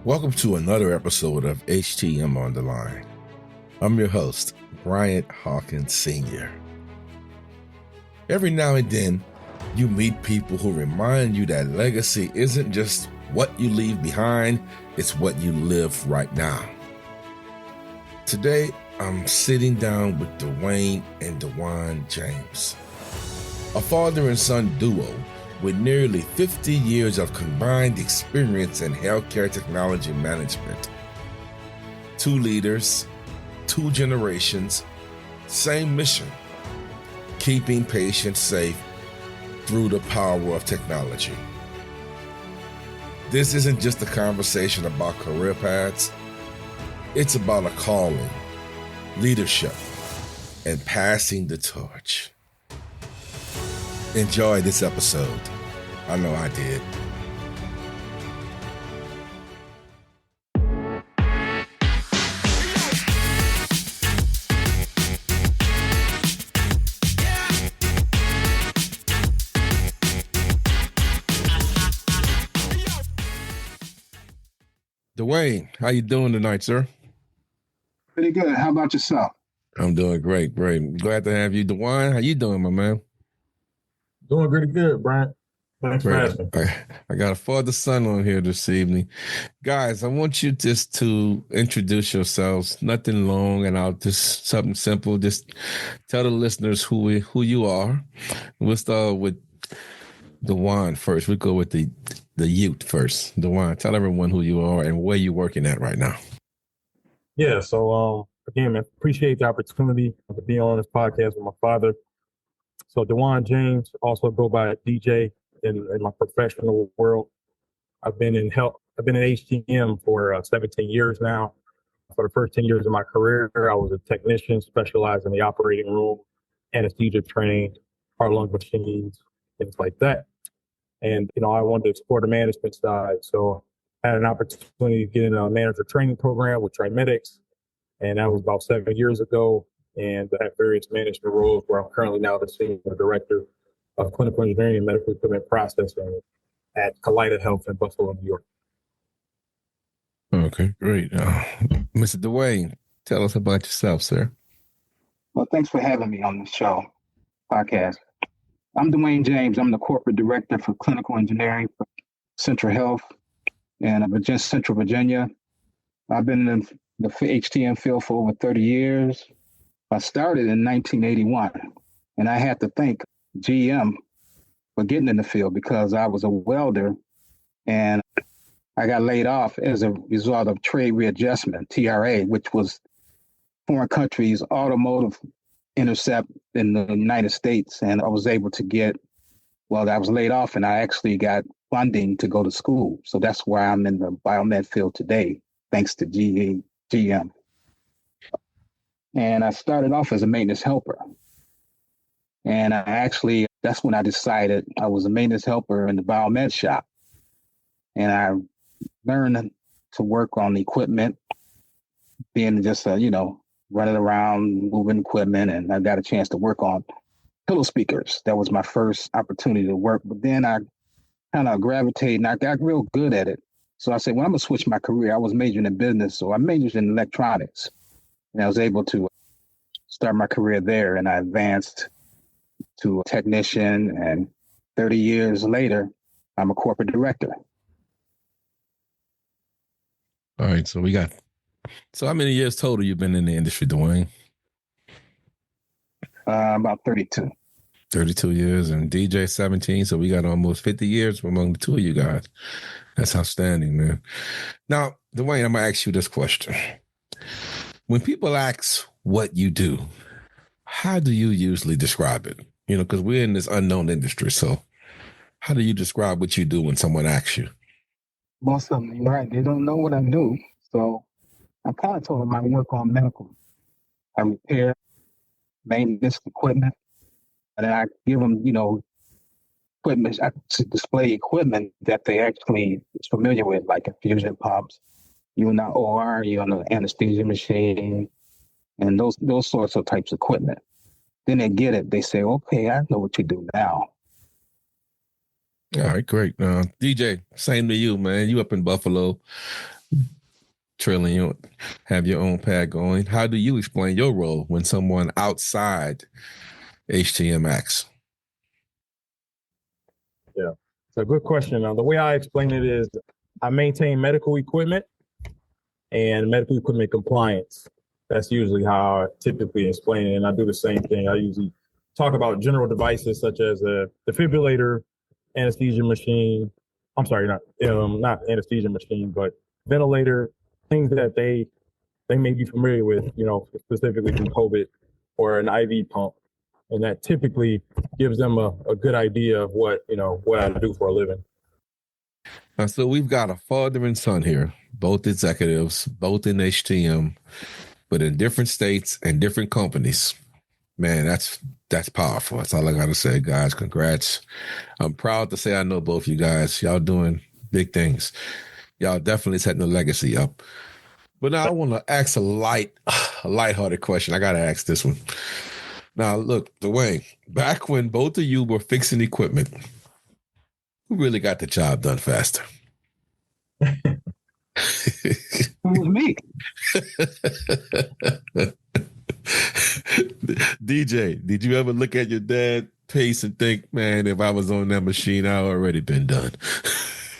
Welcome to another episode of HTM on the Line. I'm your host, Bryant Hawkins Sr. Every now and then, you meet people who remind you that legacy isn't just what you leave behind, it's what you live right now. Today, I'm sitting down with Duane and D'Juan James, a father and son duo with nearly 50 years of combined experience in healthcare technology management. Two leaders, two generations, same mission, keeping patients safe through the power of technology. This isn't just a conversation about career paths, it's about a calling, leadership, and passing the torch. Enjoy this episode. I know I did. Duane, how you doing tonight, sir? Pretty good. How about yourself? I'm doing great. Glad to have you. D'Juan, how you doing, my man? Doing pretty good, Bryant. Thanks for asking. I got a father-son on here this evening. Guys, I want you just to introduce yourselves. Nothing long, and I'll just something simple. Just tell the listeners who you are. We'll start with D'Juan first. We'll go with the youth first. D'Juan, tell everyone who you are and where you're working at right now. Yeah, so again, man, appreciate the opportunity to be on this podcast with my father. So Duane James, also go by DJ in my professional world. I've been in HTM for 17 years now. For the first 10 years of my career, I was a technician specialized in the operating room, anesthesia trained, heart-lung machines, things like that. And, I wanted to explore the management side. So I had an opportunity to get in a manager training program with TriMedics. And that was about 7 years ago. And I have various management roles where I'm currently now the senior director of clinical engineering and medical equipment processing at Kaleida Health in Buffalo, New York. Okay, great. Mr. Duane, tell us about yourself, sir. Well, thanks for having me on the podcast. I'm Duane James. I'm the corporate director for clinical engineering for Central Health in Central Virginia. I've been in the HTM field for over 30 years. I started in 1981, and I had to thank GM for getting in the field because I was a welder, and I got laid off as a result of trade readjustment, TRA, which was foreign countries' automotive intercept in the United States. And I was able to I was laid off, and I actually got funding to go to school. So that's why I'm in the biomed field today, thanks to GM. And I started off as a maintenance helper. And that's when I decided I was a maintenance helper in the biomed shop. And I learned to work on the equipment, being just, running around, moving equipment. And I got a chance to work on pillow speakers. That was my first opportunity to work. But then I kind of gravitated and I got real good at it. So I said, well, I'm going to switch my career. I was majoring in business. So I majored in electronics. And I was able to start my career there, and I advanced to a technician, and 30 years later, I'm a corporate director. All right, so how many years total you've been in the industry, Duane? About 32. 32 years, and DJ 17, so we got almost 50 years among the two of you guys. That's outstanding, man. Now, Duane, I'm going to ask you this question. When people ask what you do, how do you usually describe it? Because we're in this unknown industry. So how do you describe what you do when someone asks you? Most of them, right, they don't know what I do. So I kind of told them I work on medical. I repair maintenance equipment. And then I give them, equipment, I display equipment that they actually is familiar with, like infusion pumps, you're in the OR, you're on the anesthesia machine, and those sorts of types of equipment. Then they get it. They say, okay, I know what you do now. All right, great. DJ, same to you, man. You up in Buffalo. Trilling, you have your own path going. How do you explain your role when someone outside HTM acts? Yeah, it's a good question. The way I explain it is I maintain medical equipment and medical equipment compliance. That's usually how I typically explain it. And I do the same thing. I usually talk about general devices such as a defibrillator, anesthesia machine. I'm sorry, not anesthesia machine, but ventilator, things that they may be familiar with, specifically from COVID, or an IV pump. And that typically gives them a good idea of what I do for a living. So we've got a father and son here, both executives, both in HTM, but in different states and different companies. Man, that's powerful. That's all I got to say, guys. Congrats. I'm proud to say I know both you guys. Y'all doing big things. Y'all definitely setting the legacy up. But now I want to ask a lighthearted question. I got to ask this one. Now, look, Duane, back when both of you were fixing equipment, who really got the job done faster? It was me. DJ, did you ever look at your dad's pace and think, man, if I was on that machine, I already been done?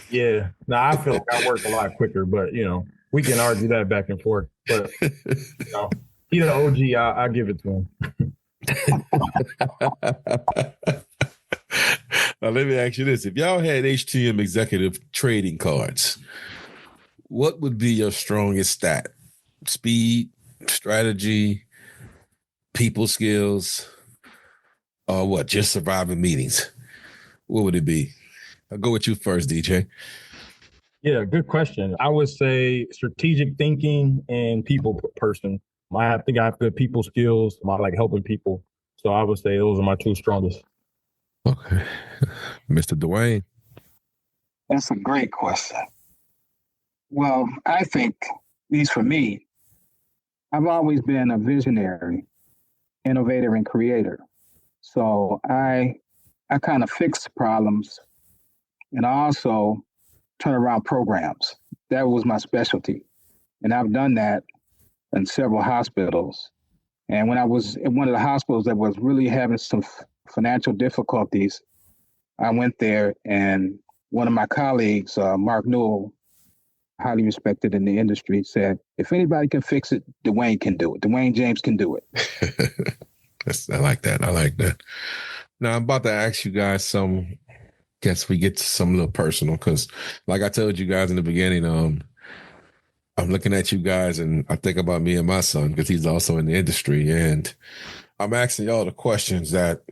Yeah. Now I feel like I work a lot quicker, but we can argue that back and forth. But he's an OG. I give it to him. Now, let me ask you this. If y'all had HTM executive trading cards, what would be your strongest stat? Speed, strategy, people skills, or what? Just surviving meetings? What would it be? I'll go with you first, DJ. Yeah, good question. I would say strategic thinking and people person. I think I have good people skills. I like helping people. So I would say those are my two strongest. Okay. Mr. Duane. That's a great question. Well, I think, at least for me, I've always been a visionary, innovator, and creator. So I kind of fix problems, and I also turn around programs. That was my specialty. And I've done that in several hospitals. And when I was in one of the hospitals that was really having some financial difficulties, I went there, and one of my colleagues, Mark Newell, highly respected in the industry, said, if anybody can fix it, Duane can do it. Duane James can do it. I like that. I like that. Now, I'm about to ask you guys some, guess we get to some little personal, because like I told you guys in the beginning, I'm looking at you guys and I think about me and my son, because he's also in the industry. And I'm asking y'all the questions that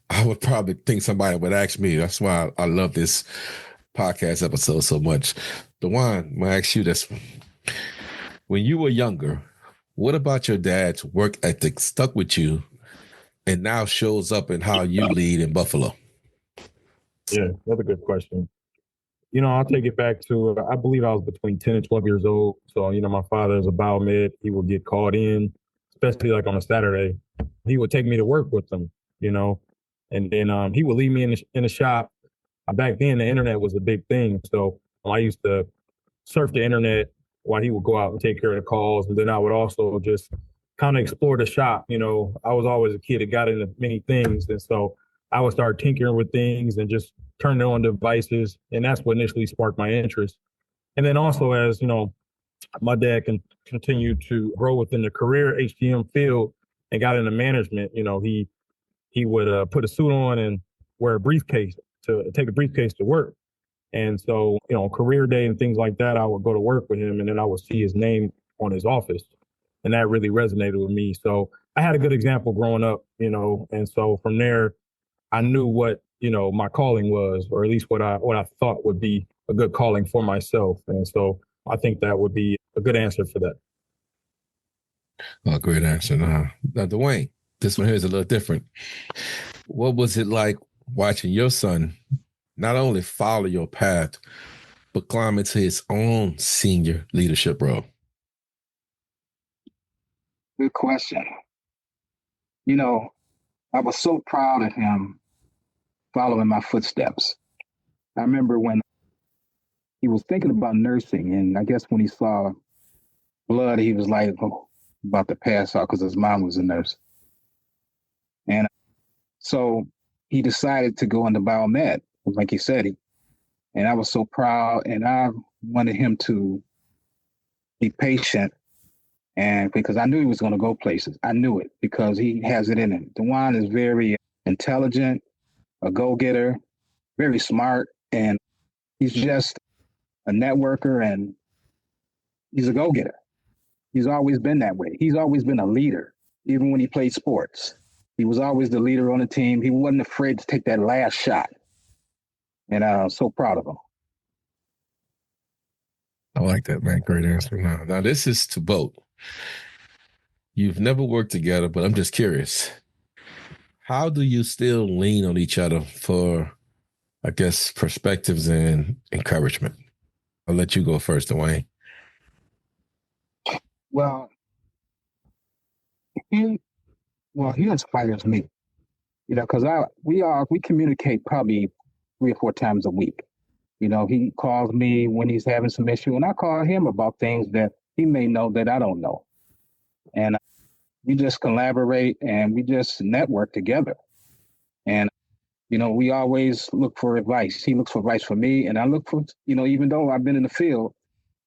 I would probably think somebody would ask me. That's why I love this podcast episode so much. Duane, I'm going to ask you this one. When you were younger, what about your dad's work ethic stuck with you and now shows up in how you lead in Buffalo? Yeah, that's a good question. I'll take it back to, I believe I was between 10 and 12 years old. So, my father is a biomed. He would get called in, especially like on a Saturday. He would take me to work with him, and then he would leave me in the shop. Back then, the internet was a big thing. So I used to surf the internet while he would go out and take care of the calls. And then I would also just kind of explore the shop. I was always a kid that got into many things. And so I would start tinkering with things and just turning on devices. And that's what initially sparked my interest. And then also as, my dad can continue to grow within the career HTM field and got into management, he would put a suit on and wear a briefcase to take a briefcase to work. And so, career day and things like that, I would go to work with him and then I would see his name on his office. And that really resonated with me. So I had a good example growing up, and so from there, I knew what, my calling was, or at least what I thought would be a good calling for myself. And so I think that would be a good answer for that. Oh, great answer. Now, Duane, this one here is a little different. What was it like watching your son not only follow your path, but climb into his own senior leadership role? Good question. I was so proud of him following my footsteps. I remember when he was thinking about nursing. And I guess when he saw blood, he was like, oh, about to pass out because his mom was a nurse. And so he decided to go into biomed, like he said. And I was so proud, and I wanted him to be patient, and because I knew he was going to go places. I knew it because he has it in him. Duane is very intelligent, a go-getter, very smart, and he's just a networker, and he's a go-getter. He's always been that way. He's always been a leader, even when he played sports. He was always the leader on the team. He wasn't afraid to take that last shot. And I'm so proud of him. I like that, man. Great answer. Now this is to both. You've never worked together, but I'm just curious. How do you still lean on each other for, I guess, perspectives and encouragement? I'll let you go first, Duane. Well, he inspires me, because we communicate probably 3 or 4 times a week. He calls me when he's having some issue, and I call him about things that he may know that I don't know. And we just collaborate and we just network together. And, we always look for advice. He looks for advice for me, and I look for, even though I've been in the field,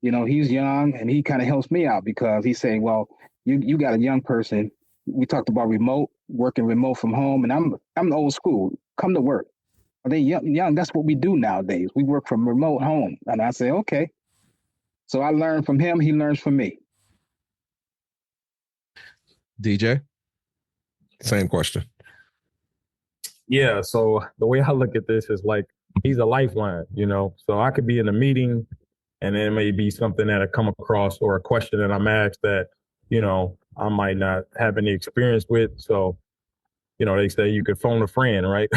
he's young and he kind of helps me out because he's saying, well, you got a young person. We talked about working remote from home, and I'm old school. Come to work. Are they young? That's what we do nowadays. We work from remote home. And I say, okay. So I learn from him. He learns from me. DJ, same question. Yeah. So the way I look at this is like, he's a lifeline, so I could be in a meeting and then it may be something that I come across or a question that I'm asked that, I might not have any experience with. So, they say you could phone a friend, right?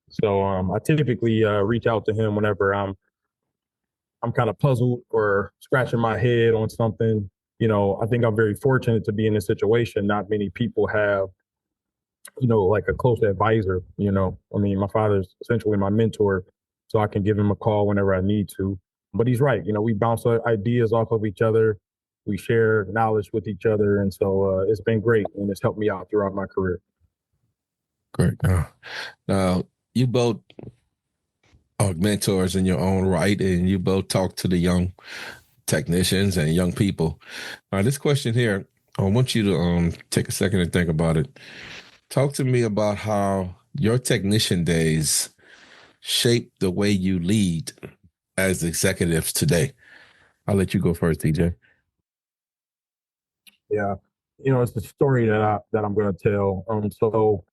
So I typically reach out to him whenever I'm kind of puzzled or scratching my head on something. I think I'm very fortunate to be in this situation. Not many people have, like a close advisor. My father's essentially my mentor, so I can give him a call whenever I need to. But he's right. We bounce ideas off of each other. We share knowledge with each other. And so it's been great, and it's helped me out throughout my career. Great. Now, you both are mentors in your own right, and you both talk to the young technicians and young people. This question here, I want you to take a second and think about it. Talk to me about how your technician days shape the way you lead as executives today. I'll let you go first, DJ. Yeah. It's the story that I'm going to tell. So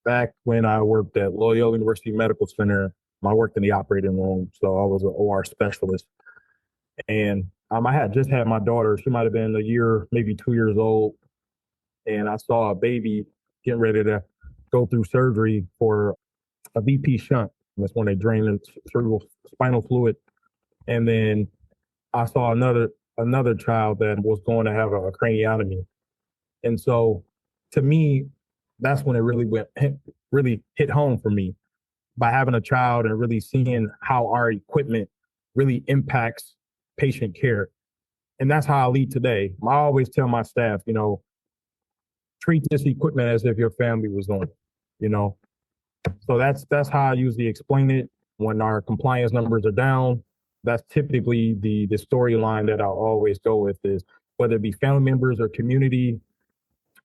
back when I worked at Loyola University Medical Center, I worked in the operating room. So I was an OR specialist. And I had just had my daughter. She might have been a year, maybe 2 years old. And I saw a baby getting ready to go through surgery for a VP shunt. That's when they drain the cerebral spinal fluid. And then I saw another child that was going to have a craniotomy. And so to me, that's when it really hit home for me, by having a child and really seeing how our equipment really impacts patient care. And that's how I lead today. I always tell my staff, treat this equipment as if your family was on it, So that's how I usually explain it. When our compliance numbers are down, that's typically the storyline that I'll always go with, is whether it be family members or community.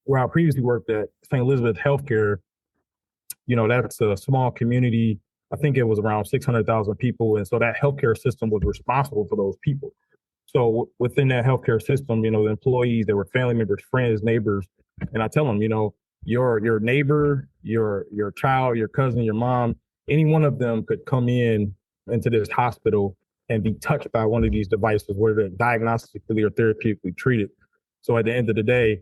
Where I previously worked at St. Elizabeth Healthcare, that's a small community. I think it was around 600,000 people. And so that healthcare system was responsible for those people. So within that healthcare system, the employees, there were family members, friends, neighbors. And I tell them, your neighbor, your child, your cousin, your mom, any one of them could come into this hospital and be touched by one of these devices, whether they're diagnostically or therapeutically treated. So at the end of the day,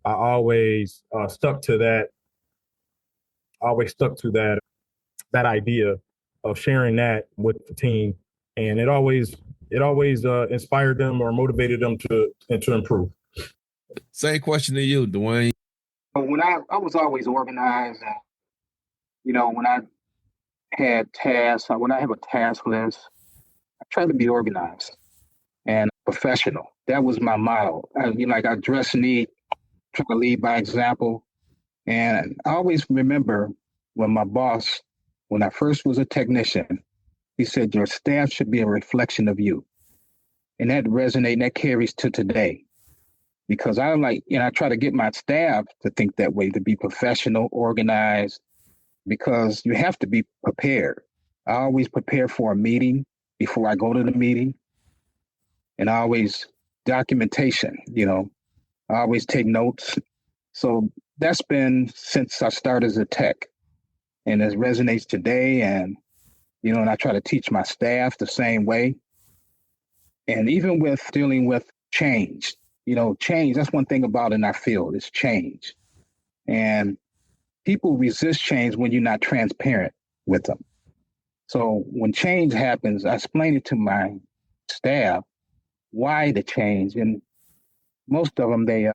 I always stuck to that. That idea of sharing that with the team, and it always inspired them or motivated them to improve. Same question to you, Duane. When I was always organized, when I had tasks, when I have a task list, try to be organized and professional. That was my motto. I dress neat, try to lead by example. And I always remember when my boss, when I first was a technician, he said, your staff should be a reflection of you. And that resonates and that carries to today. Because I try to get my staff to think that way, to be professional, organized, because you have to be prepared. I always prepare for a meeting before I go to the meeting. And I always documentation, I always take notes. So that's been since I started as a tech, and it resonates today. And, and I try to teach my staff the same way. And even with dealing with change, change, that's one thing about in our field is change. And people resist change when you're not transparent with them. So when change happens, I explain it to my staff, why the change. And most of them, they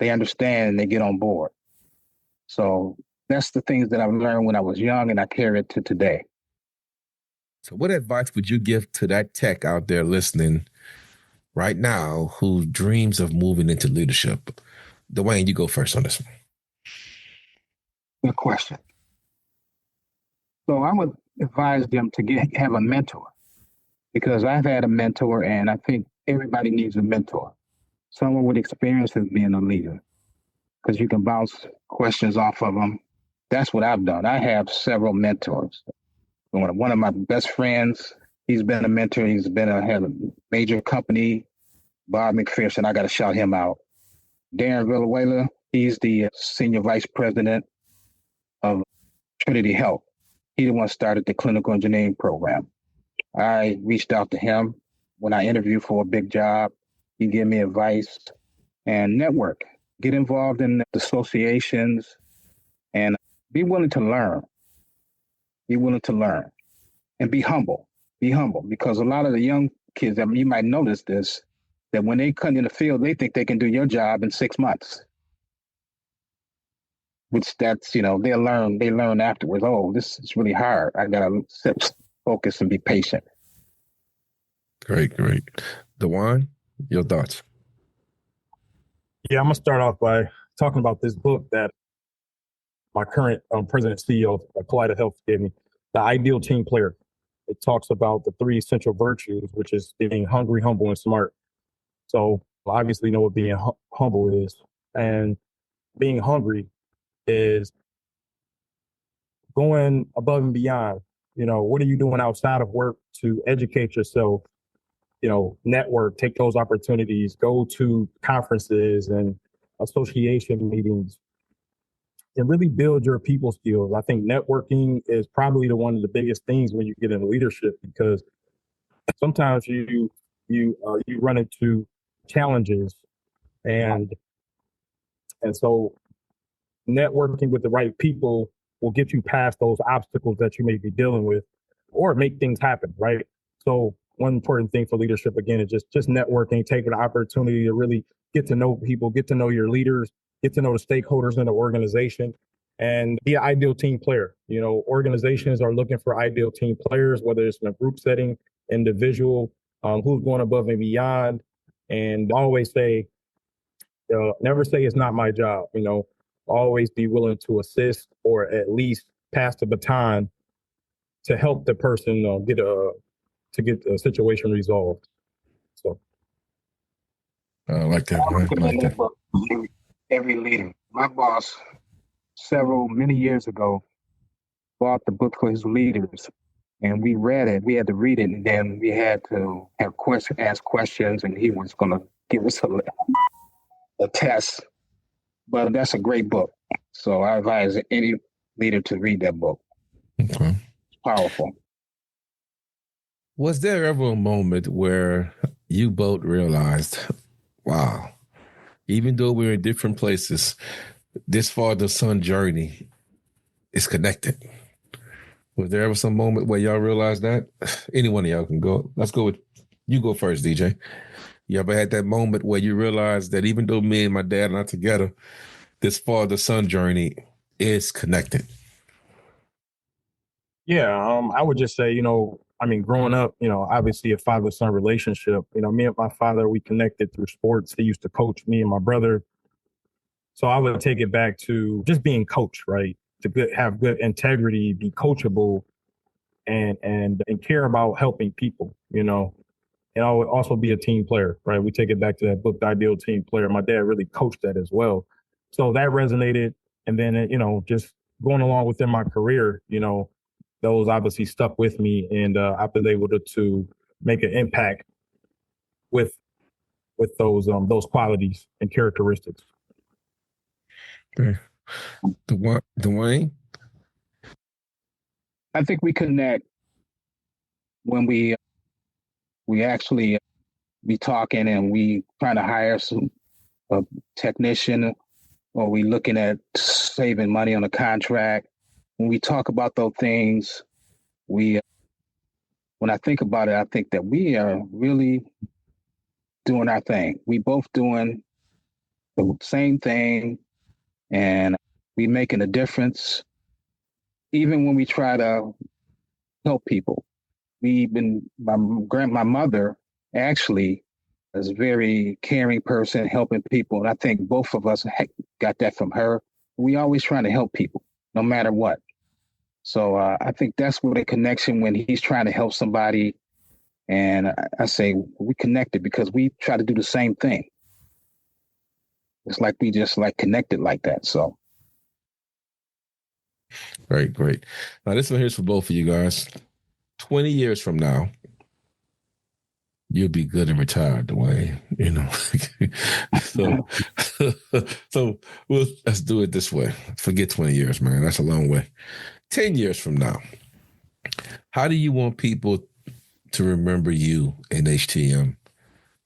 understand and they get on board. So that's the things that I've learned when I was young, and I carry it to today. So what advice would you give to that tech out there listening right now who dreams of moving into leadership? Duane, you go first on this one. Good question. So I would advise them to have a mentor, because I've had a mentor, and I think everybody needs a mentor. Someone with experience as being a leader, because you can bounce questions off of them. That's what I've done. I have several mentors. One of my best friends, he's been a mentor. He's had a major company, Bob McPherson. I got to shout him out. Darren Villanueva, he's the senior vice president of Trinity Health. He the one started the clinical engineering program. I reached out to him when I interviewed for a big job. He gave me advice and network. Get involved in the associations and be willing to learn. Be willing to learn and be humble. Be humble, because a lot of the young kids, you might notice this, that when they come in the field, they think they can do your job in 6 months. Which that's, they learn afterwards. Oh, this is really hard. I got to sit, focus, and be patient. Great. D'Juan, your thoughts? Yeah, I'm going to start off by talking about this book that my current president and CEO of Collider Health gave me, The Ideal Team Player. It talks about the 3 essential virtues, which is being hungry, humble, and smart. So obviously know what being humble is. And being hungry is going above and beyond. What are you doing outside of work to educate yourself, network, take those opportunities, go to conferences and association meetings, and really build your people skills. I think networking is probably one of the biggest things when you get into leadership, because sometimes you run into challenges, and so networking with the right people will get you past those obstacles that you may be dealing with, or make things happen, right? So one important thing for leadership, again, is just networking, taking the opportunity to really get to know people, get to know your leaders, get to know the stakeholders in the organization, and be an ideal team player. Organizations are looking for ideal team players, whether it's in a group setting, individual, who's going above and beyond. And always say, never say it's not my job. Always be willing to assist, or at least pass the baton to help the person get the situation resolved. So I like that. I recommend that book to every leader. My boss, many years ago, bought the book for his leaders, and we read it. We had to read it, and then we had to ask questions, and he was going to give us a test. But that's a great book. So I advise any leader to read that book. Okay. It's powerful. Was there ever a moment where you both realized, wow, even though we're in different places, this father-son journey is connected? Was there ever some moment where y'all realized that? Any one of y'all can go. Let's go with, you go first, DJ. You ever had that moment where you realized that even though me and my dad are not together, this father-son journey is connected? Yeah, I would just say, I mean, growing up, obviously a father-son relationship, me and my father, we connected through sports. He used to coach me and my brother. So I would take it back to just being coached, right? Have good integrity, be coachable, and care about helping people, and I would also be a team player, right? We take it back to that book, The Ideal Team Player. My dad really coached that as well. So that resonated. And then, just going along within my career, those obviously stuck with me. And I was able to make an impact with those qualities and characteristics. Okay. Duane? I think we connect when we actually be talking and we trying to hire a technician, or we looking at saving money on a contract. When we talk about those things, when I think about it, I think that we are really doing our thing. We both doing the same thing, and we making a difference. Even when we try to help people, my mother actually is a very caring person, helping people. And I think both of us got that from her. We always trying to help people, no matter what. So I think that's where the connection, when he's trying to help somebody, and I say we connected because we try to do the same thing. It's like we just connected like that. So. Great. Now this one here's for both of you guys. 20 years from now, you'll be good and retired, Duane. So let's do it this way. Forget 20 years, man. That's a long way. 10 years from now, how do you want people to remember you in HTM,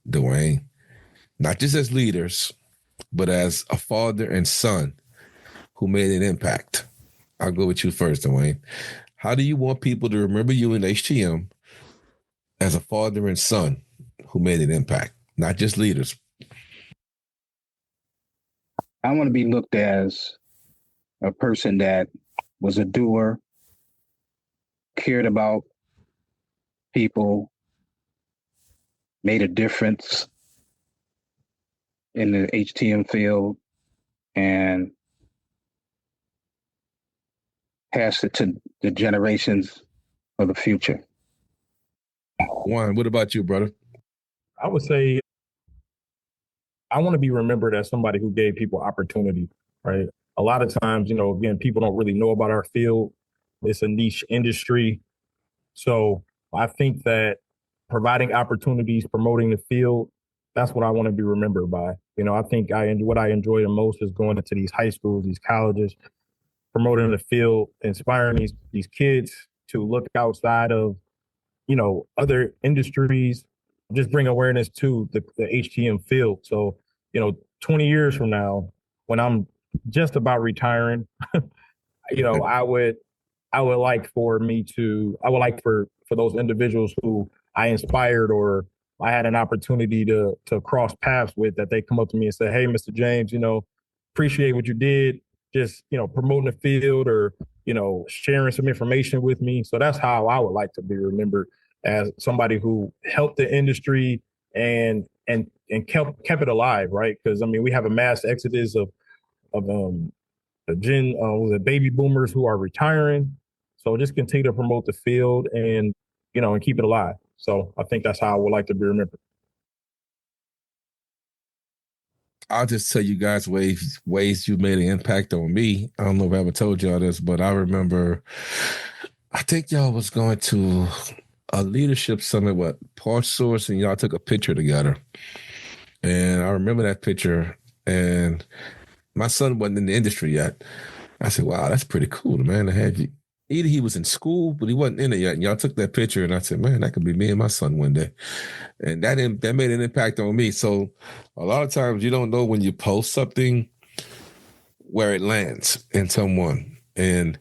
Duane? Not just as leaders, but as a father and son who made an impact. I'll go with you first, Duane. How do you want people to remember you in HTM as a father and son who made an impact, not just leaders? I want to be looked as a person that was a doer, cared about people, made a difference in the HTM field, and passed it to the generations of the future. Juan, what about you, brother? I would say I want to be remembered as somebody who gave people opportunity, right? A lot of times, again, people don't really know about our field. It's a niche industry. So I think that providing opportunities, promoting the field, that's what I want to be remembered by. I think what I enjoy the most is going into these high schools, these colleges, promoting the field, inspiring these kids to look outside of, other industries, just bring awareness to the HTM field. So, 20 years from now, when I'm just about retiring, I would like for those individuals who I inspired or I had an opportunity to cross paths with, that they come up to me and say, "Hey, Mr. James, appreciate what you did. Just, promoting the field or, sharing some information with me." So that's how I would like to be remembered, as somebody who helped the industry and kept it alive, right? Because we have a mass exodus of the baby boomers who are retiring. So just continue to promote the field and keep it alive. So I think that's how I would like to be remembered. I'll just tell you guys ways you made an impact on me. I don't know if I ever told y'all this, but I remember, I think y'all was going to a leadership summit, Parts Source, and y'all took a picture together. And I remember that picture, and my son wasn't in the industry yet. I said, wow, that's pretty cool, man, to have you. Either he was in school, but he wasn't in it yet. And y'all took that picture, and I said, man, that could be me and my son one day. And that made an impact on me. So a lot of times you don't know when you post something where it lands in someone. And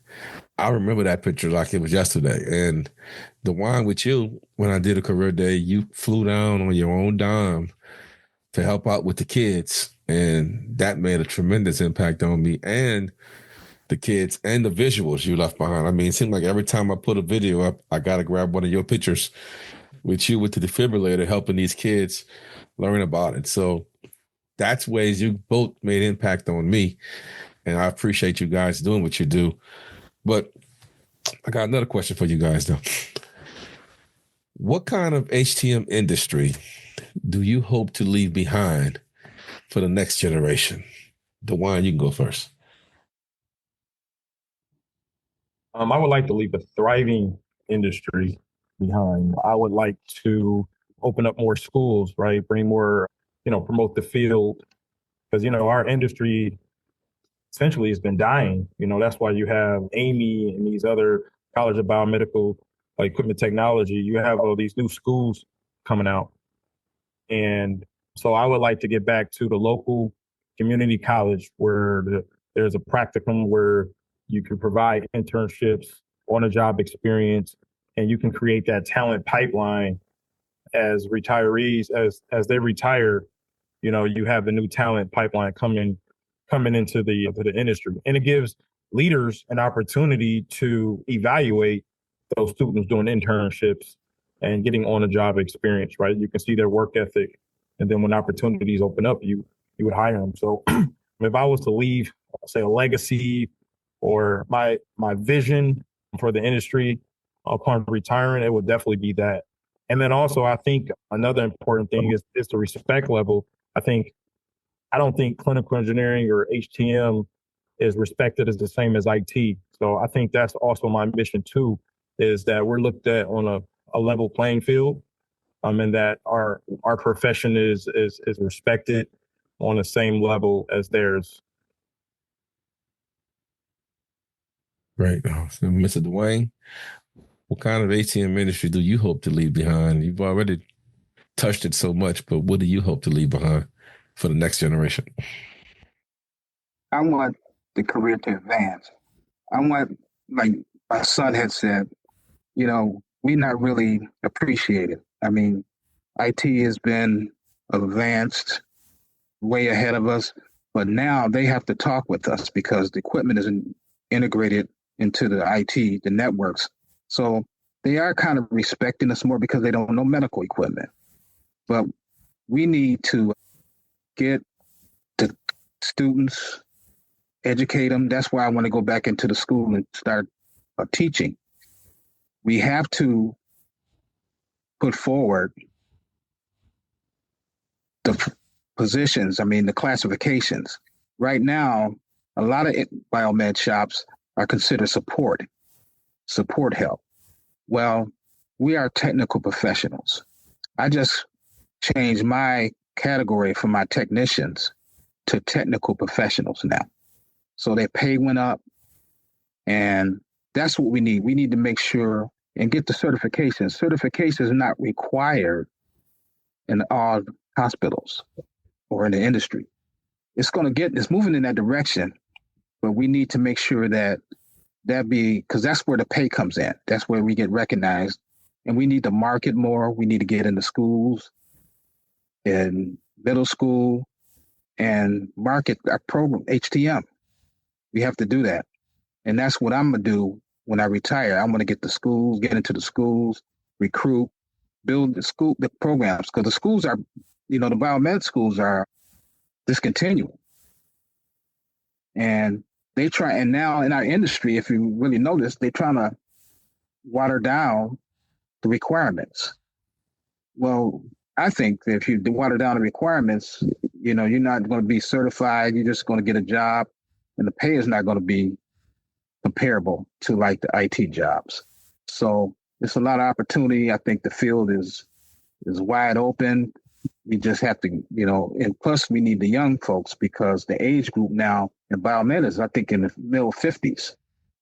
I remember that picture like it was yesterday. And the one with you, when I did a career day, you flew down on your own dime to help out with the kids. And that made a tremendous impact on me. And the kids and the visuals you left behind. I mean, it seemed like every time I put a video up, I got to grab one of your pictures with you with the defibrillator helping these kids learn about it. So that's ways you both made impact on me. And I appreciate you guys doing what you do. But I got another question for you guys, though. What kind of HTM industry do you hope to leave behind for the next generation? D'Juan, you can go first. I would like to leave a thriving industry behind. I would like to open up more schools, right? Bring more, promote the field. Because, our industry essentially has been dying. That's why you have Amy and these other College of Biomedical Equipment Technology. You have all these new schools coming out. And so I would like to get back to the local community college where there's a practicum where you can provide internships, on-the-job experience, and you can create that talent pipeline as retirees, as they retire. You have the new talent pipeline coming into the industry, and it gives leaders an opportunity to evaluate those students doing internships and getting on-the-job experience. Right, you can see their work ethic, and then when opportunities open up, you would hire them. So, if I was to leave, say, a legacy or my vision for the industry upon retiring, it would definitely be that. And then also, I think another important thing is the respect level. I don't think clinical engineering or HTM is respected as the same as IT. So I think that's also my mission too, is that we're looked at on a level playing field, and that our profession is respected on the same level as theirs. Right. So, Mr. Duane, what kind of HTM industry do you hope to leave behind? You've already touched it so much, but what do you hope to leave behind for the next generation? I want the career to advance. I want, like my son had said, we're not really appreciated. I mean, IT has been advanced way ahead of us, but now they have to talk with us because the equipment isn't integrated into the IT, the networks. So they are kind of respecting us more because they don't know medical equipment. But we need to get the students, educate them. That's why I want to go back into the school and start teaching. We have to put forward the positions, the classifications. Right now, a lot of biomed shops are considered support help. Well, we are technical professionals. I just changed my category from my technicians to technical professionals now. So their pay went up, and that's what we need. We need to make sure and get the certification. Certification is not required in all hospitals or in the industry. It's moving in that direction, but we need to make sure that because that's where the pay comes in. That's where we get recognized, and we need to market more. We need to get into schools, in middle school, and market our program, HTM. We have to do that. And that's what I'm going to do when I retire. I'm going to get into the schools, recruit, build the programs, because the schools are, the biomed schools are discontinued. And and now in our industry, if you really notice, they're trying to water down the requirements. Well, I think that if you water down the requirements, you're not going to be certified. You're just going to get a job, and the pay is not going to be comparable to like the IT jobs. So there's a lot of opportunity. I think the field is wide open. We just have to, and plus we need the young folks, because the age group now in biomed is, I think, in the middle 50s.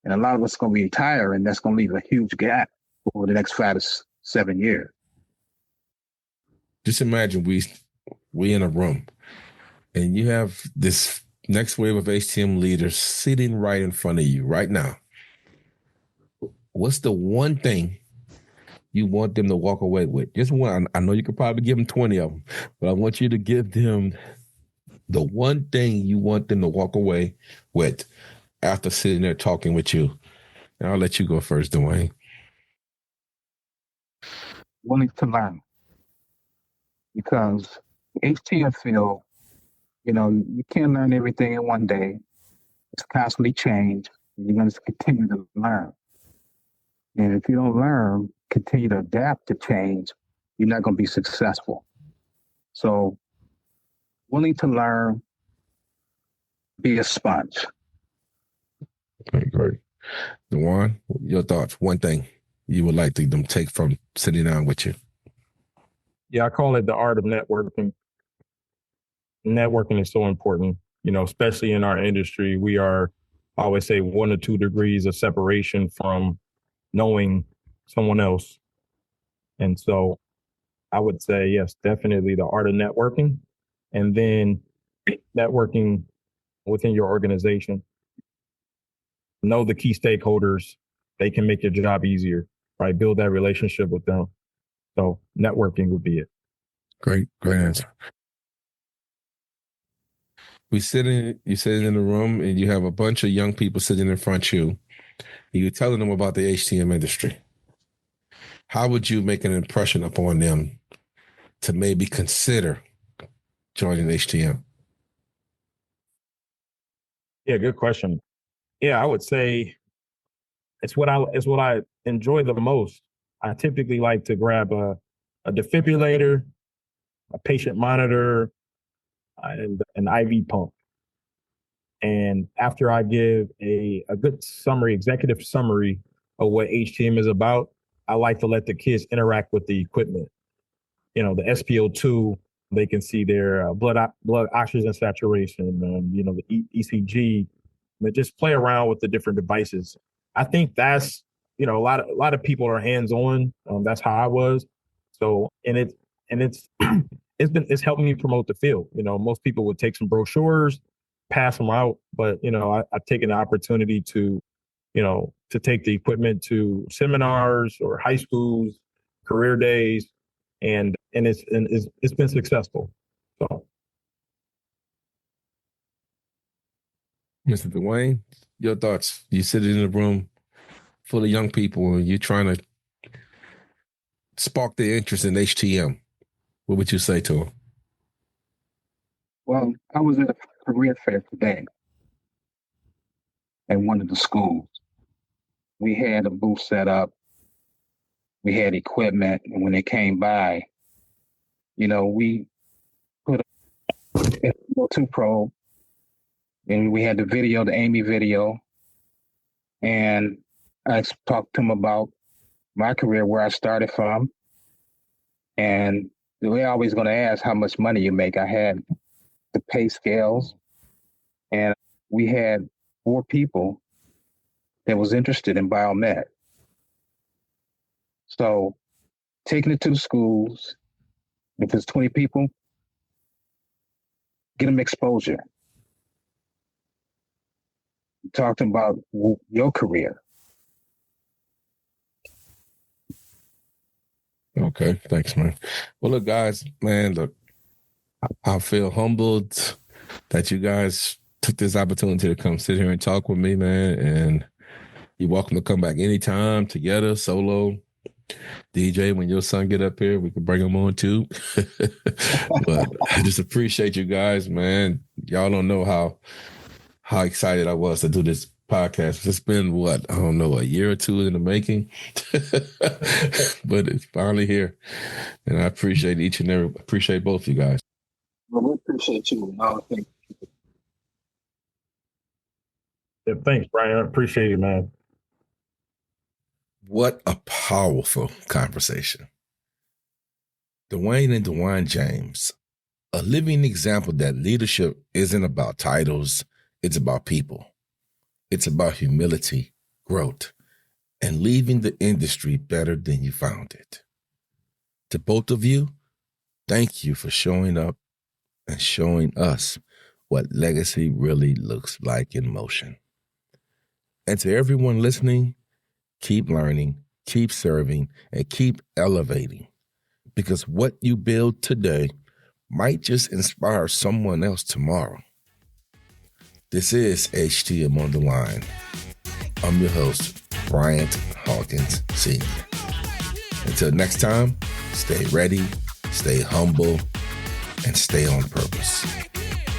And a lot of us are going to retire, and that's going to leave a huge gap over the next 5 to 7 years. Just imagine we in a room, and you have this next wave of HTM leaders sitting right in front of you right now. What's the one thing you want them to walk away with? Just one. I know you could probably give them 20 of them, but I want you to give them the one thing you want them to walk away with after sitting there talking with you? And I'll let you go first, Duane. Willing to learn, because HTM field, you can't learn everything in one day. It's constantly change. You're going to continue to learn. And if you don't learn, continue to adapt to change, you're not going to be successful. So willing to learn, be a sponge. Okay, great. D'Juan, your thoughts? One thing you would like them to take from sitting down with you? Yeah, I call it the art of networking. Networking is so important, especially in our industry. We are, I always say, 1 to 2 degrees of separation from knowing someone else. And so I would say, yes, definitely the art of networking, and then networking within your organization. Know the key stakeholders. They can make your job easier, right? Build that relationship with them. So networking would be it. Great answer. You sit in the room and you have a bunch of young people sitting in front of you. You're telling them about the HTM industry. How would you make an impression upon them to maybe consider joining HTM? Yeah, good question. Yeah, I would say it's what I enjoy the most. I typically like to grab a defibrillator, a patient monitor, and an IV pump. And after I give a good executive summary of what HTM is about, I like to let the kids interact with the equipment. The SpO2, they can see their blood oxygen saturation, the ECG, but just play around with the different devices. I think that's, a lot of people are hands-on. That's how I was. So, it's it's helped me promote the field. Most people would take some brochures, pass them out, but I've taken the opportunity to take the equipment to seminars or high schools, career days, and it's been successful. So, Mr. Duane, your thoughts? You sit in a room full of young people and you're trying to spark their interest in HTM. What would you say to them? Well, I was at a career fair today at one of the schools. We had a booth set up. We had equipment, and when they came by, we put a SpO2 probe, and we had the Amy video, and I talked to them about my career, where I started from, and they're always going to ask how much money you make. I had the pay scales, and we had 4 people that was interested in biomed. So taking it to the schools, if it's 20 people, get them exposure. Talk to them about your career. Okay, thanks, man. Well, look, guys, I feel humbled that you guys took this opportunity to come sit here and talk with me, man. And you're welcome to come back anytime, together, solo. DJ, when your son get up here, we can bring him on too. But I just appreciate you guys, man. Y'all don't know how excited I was to do this podcast. It's been a year or 2 in the making, but it's finally here, and I appreciate appreciate both of you guys. Well, we appreciate you. yeah, thanks, Brian. I appreciate it, man. What a powerful conversation. Duane and D'Juan James, a living example that leadership isn't about titles, it's about people. It's about humility, growth, and leaving the industry better than you found it. To both of you, thank you for showing up and showing us what legacy really looks like in motion. And to everyone listening, keep learning, keep serving, and keep elevating, because what you build today might just inspire someone else tomorrow. This is HTM on the Line. I'm your host, Bryant Hawkins Sr. Until next time, stay ready, stay humble, and stay on purpose.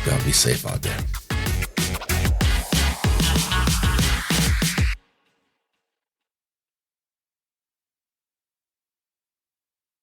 Y'all be safe out there.